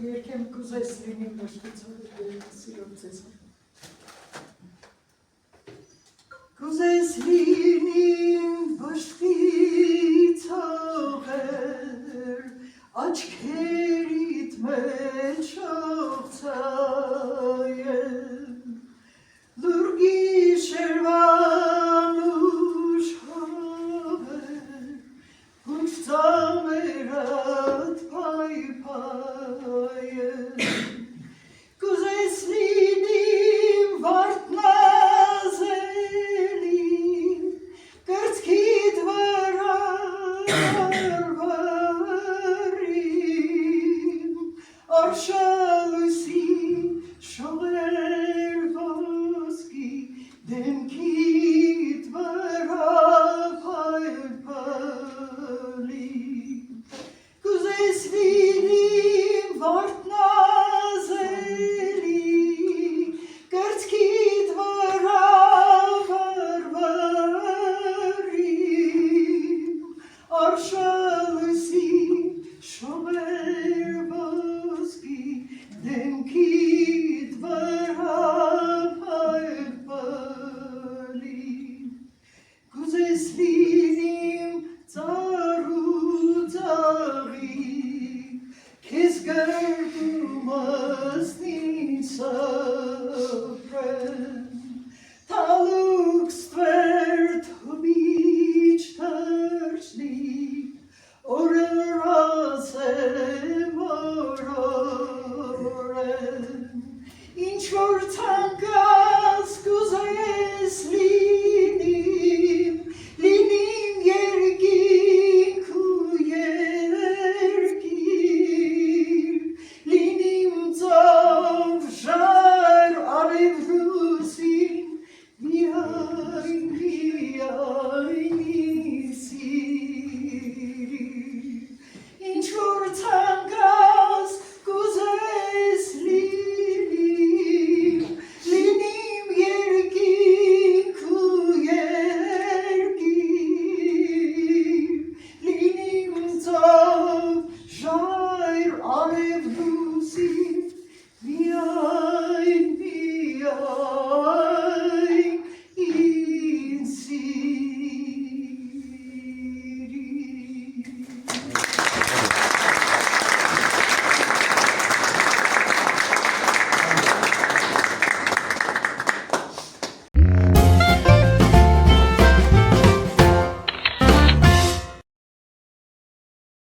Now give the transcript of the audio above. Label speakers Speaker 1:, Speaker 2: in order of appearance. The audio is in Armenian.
Speaker 1: Երկեմ կուզես լինիմ բաշկիցով սիրով ձեզ։ Կուզես լինիմ բաշկիցով աչքերիդ մեջ ողցայել լուրգի շերվան ուշ հավեր կուչ ծամերատ պայպայել կուզես լինիմ վարդնազելին կրծքիդ վրա Արշալույսի շողեր ոսկի դեմքիդ վրա փայփալի կուզես լինիմ վարդնազելի կրծքիդ վրա վարվարի արշալույսի շողեր Դեմքիդ վրա փայփալի կուզես լինիմ ծառու ծաղի քեզ գրկում ասնի